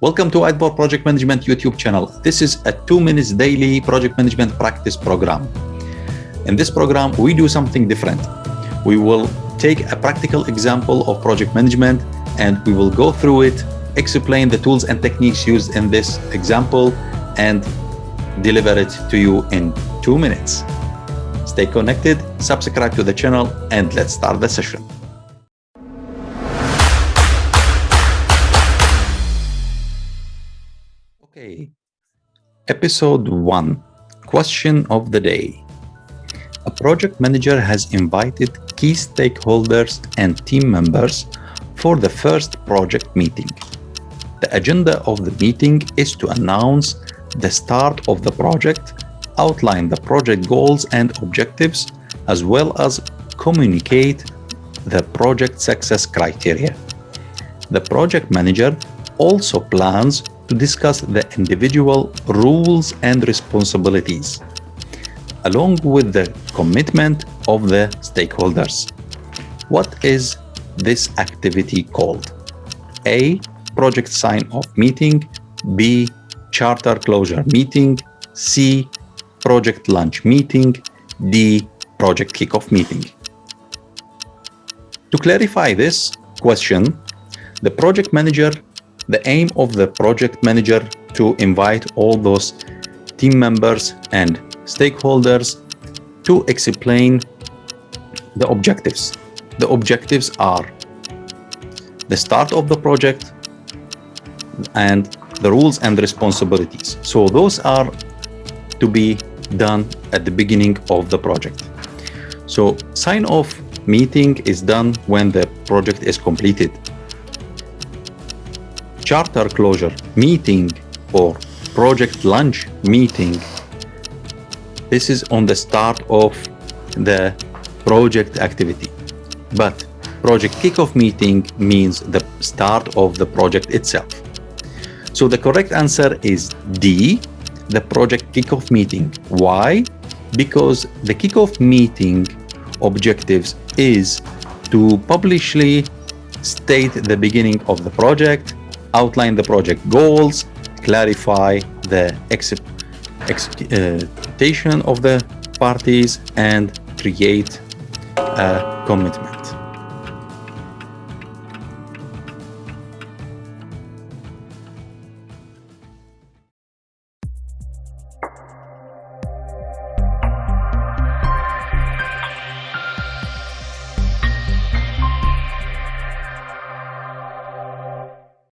Welcome to Whiteboard Project Management YouTube channel. This is a 2 minutes daily project management practice program. In this program, we do something different. We will take a practical example of project management and we will go through it, explain the tools and techniques used in this example, and deliver it to you in 2 minutes. Stay connected, subscribe to the channel, and let's start the session. Okay, episode 1, question of the day. A project manager has invited key stakeholders and team members for the first project meeting. The agenda of the meeting is to announce the start of the project, outline the project goals and objectives, as well as communicate the project success criteria. The project manager also plans to discuss the individual roles and responsibilities, along with the commitment of the stakeholders. What is this activity called? A. Project sign-off meeting. B. Charter closure meeting. C. Project launch meeting. D. Project kickoff meeting. To clarify this question, the aim of the project manager to invite all those team members and stakeholders to explain the objectives. The objectives are the start of the project and the rules and responsibilities. So those are to be done at the beginning of the project. So sign-off meeting is done when the project is completed. Charter closure meeting or project launch meeting, this is on the start of the project activity. But project kickoff meeting means the start of the project itself. So the correct answer is D, the project kickoff meeting. Why? Because the kickoff meeting objectives is to publicly state the beginning of the project, outline the project goals, clarify the expectation of the parties, and create a commitment.